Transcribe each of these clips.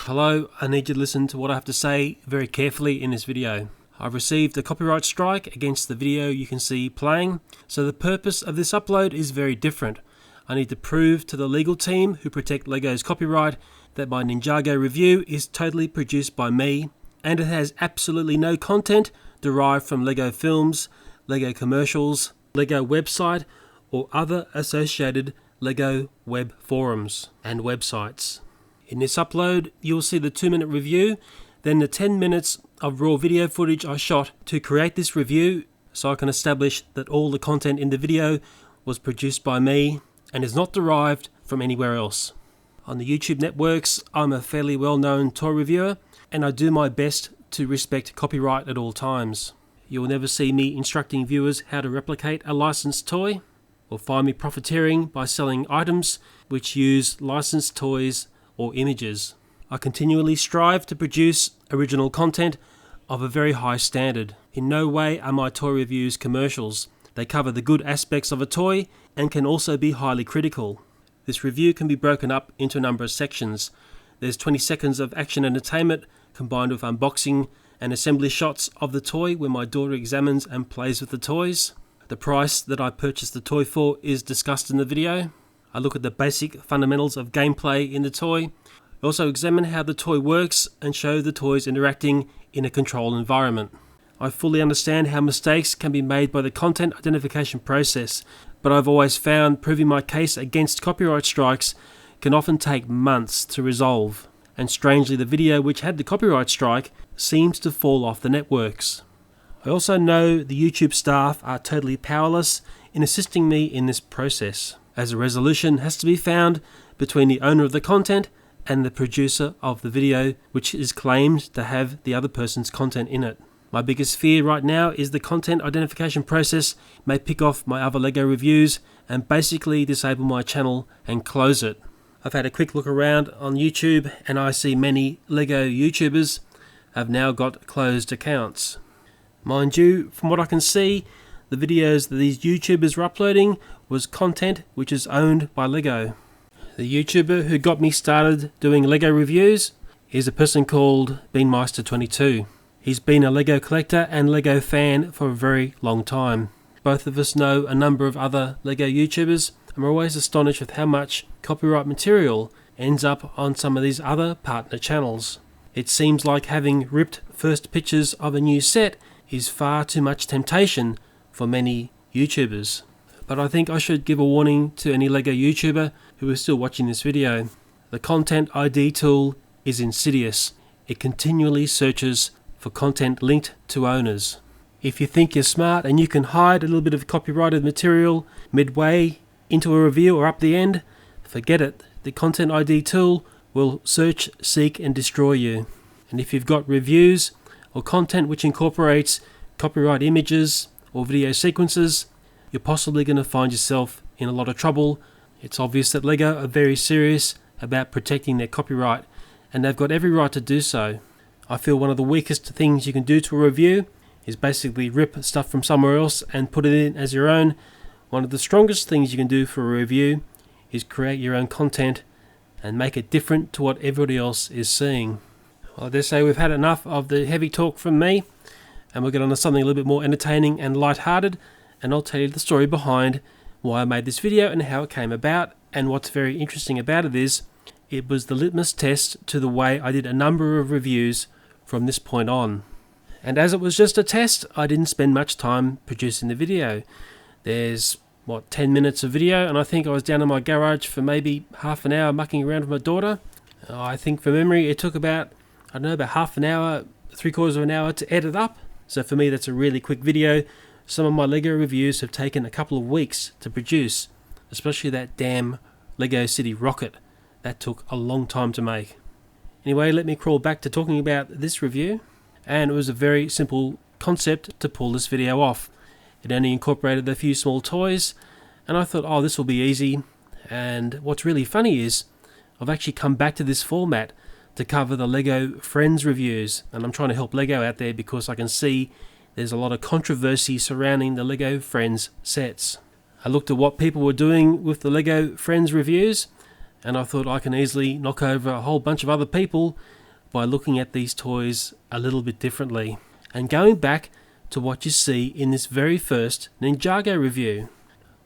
Hello, I need you to listen to what I have to say very carefully in this video. I've received a copyright strike against the video you can see playing, so the purpose of this upload is very different. I need to prove to the legal team who protect LEGO's copyright that my Ninjago review is totally produced by me, and it has absolutely no content derived from LEGO films, LEGO commercials, LEGO website, or other associated LEGO web forums and websites. In this upload, you'll see the 2-minute review, then the 10 minutes of raw video footage I shot to create this review, so I can establish that all the content in the video was produced by me and is not derived from anywhere else. On the YouTube networks, I'm a fairly well-known toy reviewer, and I do my best to respect copyright at all times. You will never see me instructing viewers how to replicate a licensed toy, or find me profiteering by selling items which use licensed toys or images. I continually strive to produce original content of a very high standard. In no way are my toy reviews commercials. They cover the good aspects of a toy and can also be highly critical. This review can be broken up into a number of sections. There's 20 seconds of action entertainment combined with unboxing and assembly shots of the toy where my daughter examines and plays with the toys. The price that I purchased the toy for is discussed in the video. I look at the basic fundamentals of gameplay in the toy. I also examine how the toy works and show the toys interacting in a controlled environment. I fully understand how mistakes can be made by the content identification process, but I've always found proving my case against copyright strikes can often take months to resolve. And strangely, the video which had the copyright strike seems to fall off the networks. I also know the YouTube staff are totally powerless in assisting me in this process, as a resolution has to be found between the owner of the content and the producer of the video, which is claimed to have the other person's content in it. My biggest fear right now is the content identification process may pick off my other LEGO reviews and basically disable my channel and close it. I've had a quick look around on YouTube and I see many LEGO YouTubers have now got closed accounts. Mind you, from what I can see, the videos that these YouTubers were uploading was content which is owned by LEGO. The YouTuber who got me started doing LEGO reviews is a person called Beanmeister22. He's been a LEGO collector and LEGO fan for a very long time. Both of us know a number of other LEGO YouTubers, and we're always astonished with how much copyright material ends up on some of these other partner channels. It seems like having ripped first pictures of a new set is far too much temptation for many YouTubers. But I think I should give a warning to any LEGO YouTuber who is still watching this video. The Content ID tool is insidious. It continually searches for content linked to owners. If you think you're smart and you can hide a little bit of copyrighted material midway into a review or up the end, forget it. The Content ID tool will search, seek and destroy you. And if you've got reviews or content which incorporates copyright images or video sequences, you're possibly going to find yourself in a lot of trouble. It's obvious that LEGO are very serious about protecting their copyright, and they've got every right to do so. I feel one of the weakest things you can do to a review is basically rip stuff from somewhere else and put it in as your own. One of the strongest things you can do for a review is create your own content and make it different to what everybody else is seeing. Well, I dare say we've had enough of the heavy talk from me, and we'll get on to something a little bit more entertaining and light-hearted, and I'll tell you the story behind why I made this video and how it came about. And what's very interesting about it is it was the litmus test to the way I did a number of reviews from this point on. And as it was just a test, I didn't spend much time producing the video. There's 10 minutes of video, and I think I was down in my garage for maybe half an hour mucking around with my daughter. I think from memory it took about half an hour, 3/4 of an hour to edit up. So for me that's a really quick video. Some of my LEGO reviews have taken a couple of weeks to produce, especially that damn LEGO City rocket. That took a long time to make. Anyway, let me crawl back to talking about this review. And it was a very simple concept to pull this video off. It only incorporated a few small toys, and I thought, oh, this will be easy. And what's really funny is I've actually come back to this format to cover the LEGO Friends reviews, and I'm trying to help LEGO out there because I can see there's a lot of controversy surrounding the LEGO Friends sets. I looked at what people were doing with the LEGO Friends reviews, and I thought I can easily knock over a whole bunch of other people by looking at these toys a little bit differently. And going back to what you see in this very first Ninjago review.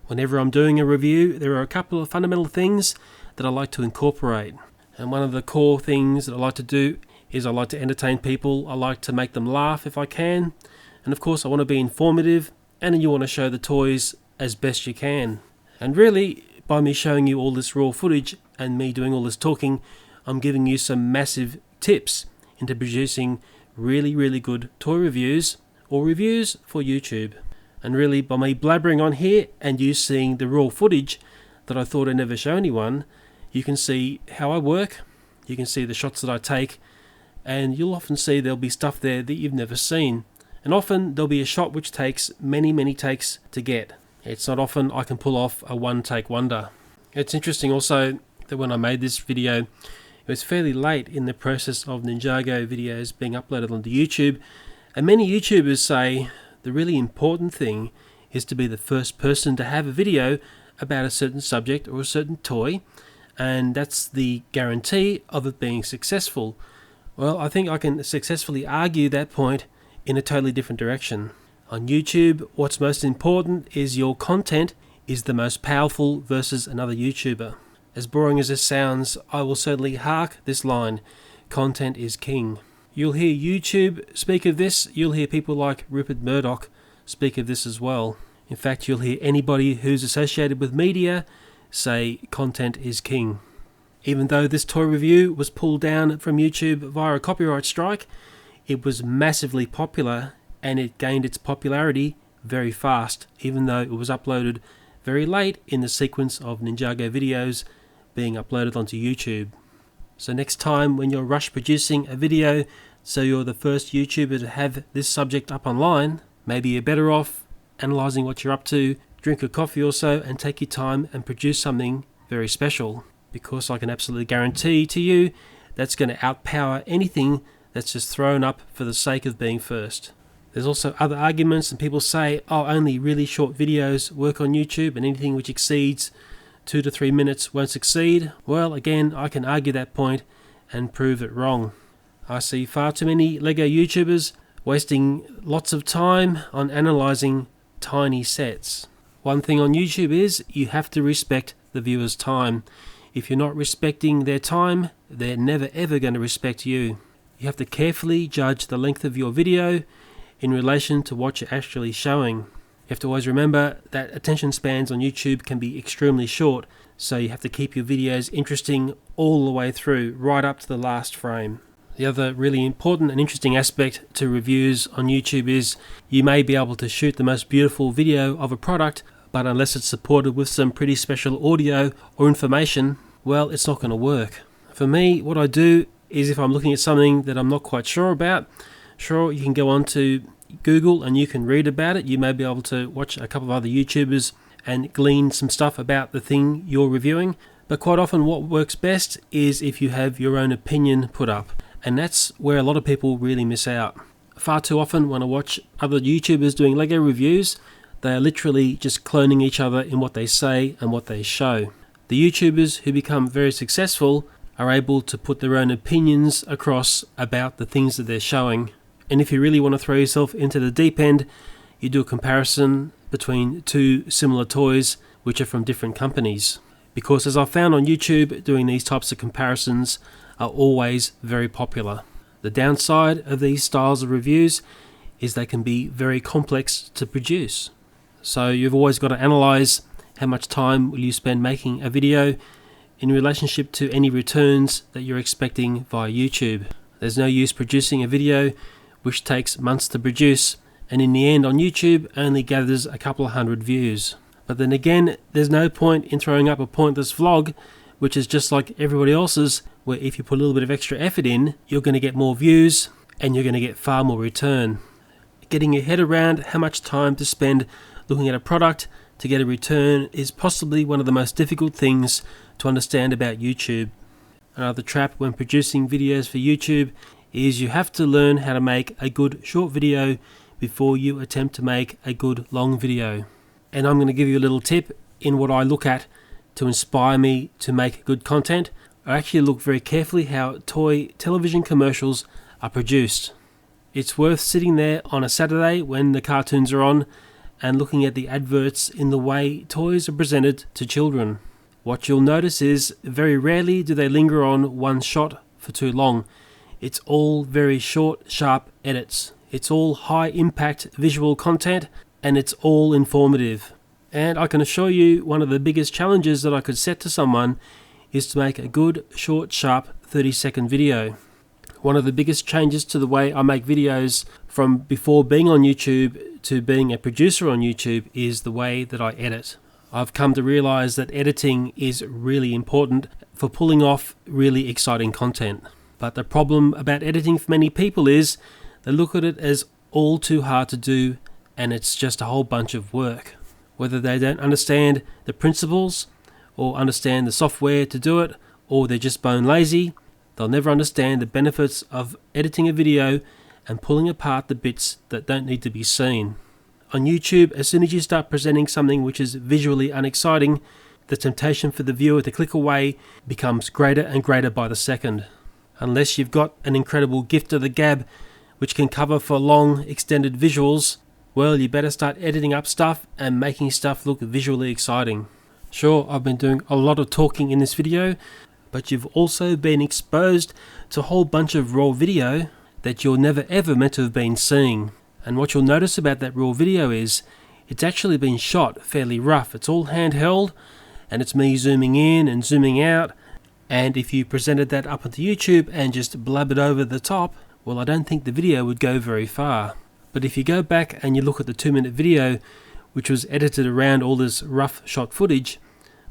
Whenever I'm doing a review, there are a couple of fundamental things that I like to incorporate. And one of the core things that I like to do is I like to entertain people. I like to make them laugh if I can. And of course I want to be informative, and you want to show the toys as best you can. And really, by me showing you all this raw footage and me doing all this talking, I'm giving you some massive tips into producing really good toy reviews or reviews for YouTube. And really, by me blabbering on here and you seeing the raw footage that I thought I'd never show anyone, you can see how I work, you can see the shots that I take, and you'll often see there'll be stuff there that you've never seen. And often there'll be a shot which takes many takes to get. It's not often I can pull off a one-take wonder. It's interesting also that when I made this video, it was fairly late in the process of Ninjago videos being uploaded onto YouTube, and many YouTubers say the really important thing is to be the first person to have a video about a certain subject or a certain toy, and that's the guarantee of it being successful. Well, I think I can successfully argue that point in a totally different direction. On YouTube, what's most important is your content is the most powerful versus another YouTuber. As boring as this sounds, I will certainly hark this line: content is king. You'll hear YouTube speak of this, you'll hear people like Rupert Murdoch speak of this as well. In fact, you'll hear anybody who's associated with media say content is king. Even though this toy review was pulled down from YouTube via a copyright strike, it was massively popular, and it gained its popularity very fast, even though it was uploaded very late in the sequence of Ninjago videos being uploaded onto YouTube. So next time when you're rush producing a video so you're the first YouTuber to have this subject up online, maybe you're better off analysing what you're up to, drink a coffee or so, and take your time and produce something very special. Because I can absolutely guarantee to you that's going to outpower anything that's just thrown up for the sake of being first. There's also other arguments, and people say, oh, only really short videos work on YouTube and anything which exceeds 2 to 3 minutes won't succeed. Well, again, I can argue that point and prove it wrong. I see far too many Lego YouTubers wasting lots of time on analysing tiny sets. One thing on YouTube is you have to respect the viewer's time. If you're not respecting their time, they're never ever going to respect you. You have to carefully judge the length of your video in relation to what you're actually showing. You have to always remember that attention spans on YouTube can be extremely short, so you have to keep your videos interesting all the way through, right up to the last frame. The other really important and interesting aspect to reviews on YouTube is you may be able to shoot the most beautiful video of a product, but unless it's supported with some pretty special audio or information, well, it's not going to work. For me, what I do is if I'm looking at something that I'm not quite sure about, sure, you can go on to Google and you can read about it. You may be able to watch a couple of other YouTubers and glean some stuff about the thing you're reviewing. But quite often what works best is if you have your own opinion put up. And that's where a lot of people really miss out. Far too often when I watch other YouTubers doing Lego reviews, they are literally just cloning each other in what they say and what they show. The YouTubers who become very successful are able to put their own opinions across about the things that they're showing. And if you really want to throw yourself into the deep end, you do a comparison between two similar toys which are from different companies. Because as I've found on YouTube, doing these types of comparisons are always very popular. The downside of these styles of reviews is they can be very complex to produce. So you've always got to analyze how much time will you spend making a video in relationship to any returns that you're expecting via YouTube. There's no use producing a video which takes months to produce and in the end on YouTube only gathers a couple of hundred views. But then again, there's no point in throwing up a pointless vlog which is just like everybody else's, where if you put a little bit of extra effort in, you're going to get more views and you're going to get far more return. Getting your head around how much time to spend looking at a product to get a return is possibly one of the most difficult things to understand about YouTube. Another trap when producing videos for YouTube is you have to learn how to make a good short video before you attempt to make a good long video. And I'm going to give you a little tip in what I look at to inspire me to make good content, I actually look very carefully how toy television commercials are produced. It's worth sitting there on a Saturday when the cartoons are on and looking at the adverts in the way toys are presented to children. What you'll notice is very rarely do they linger on one shot for too long. It's all very short, sharp edits. It's all high impact visual content, and it's all informative. And I can assure you one of the biggest challenges that I could set to someone is to make a good, short, sharp 30-second video. One of the biggest changes to the way I make videos from before being on YouTube to being a producer on YouTube is the way that I edit. I've come to realize that editing is really important for pulling off really exciting content. But the problem about editing for many people is they look at it as all too hard to do, and it's just a whole bunch of work. Whether they don't understand the principles or understand the software to do it, or they're just bone lazy, they'll never understand the benefits of editing a video and pulling apart the bits that don't need to be seen. On YouTube, as soon as you start presenting something which is visually unexciting, the temptation for the viewer to click away becomes greater and greater by the second. Unless you've got an incredible gift of the gab which can cover for long, extended visuals, well, you better start editing up stuff and making stuff look visually exciting. Sure, I've been doing a lot of talking in this video, but you've also been exposed to a whole bunch of raw video that you're never ever meant to have been seeing. And what you'll notice about that raw video is it's actually been shot fairly rough. It's all handheld, and it's me zooming in and zooming out. And if you presented that up onto YouTube and just blabbered over the top, well, I don't think the video would go very far. But if you go back and you look at the 2-minute video, which was edited around all this rough shot footage,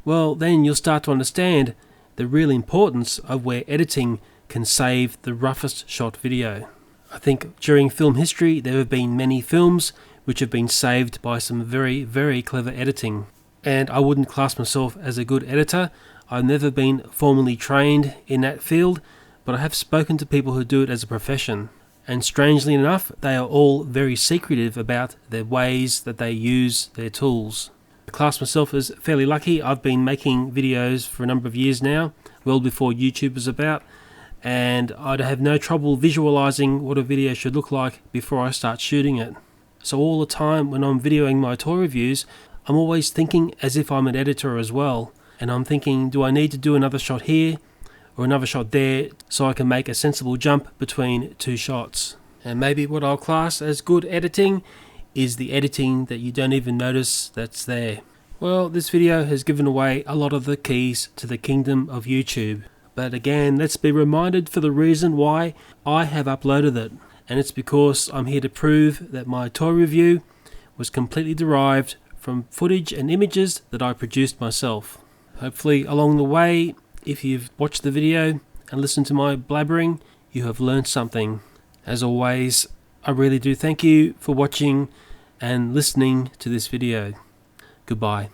well, then you'll start to understand the real importance of where editing can save the roughest shot video. I think during film history there have been many films which have been saved by some very, very clever editing. And I wouldn't class myself as a good editor. I've never been formally trained in that field, but I have spoken to people who do it as a profession. And strangely enough, they are all very secretive about their ways that they use their tools. I class myself as fairly lucky. I've been making videos for a number of years now, well before YouTube was about, and I'd have no trouble visualizing what a video should look like before I start shooting it. So all the time when I'm videoing my toy reviews, I'm always thinking as if I'm an editor as well. And I'm thinking, do I need to do another shot here or another shot there so I can make a sensible jump between two shots? And maybe what I'll class as good editing is the editing that you don't even notice that's there. Well, this video has given away a lot of the keys to the kingdom of YouTube. But again, let's be reminded for the reason why I have uploaded it. And it's because I'm here to prove that my toy review was completely derived from footage and images that I produced myself. Hopefully along the way, if you've watched the video and listened to my blabbering, you have learned something. As always, I really do thank you for watching and listening to this video. Goodbye.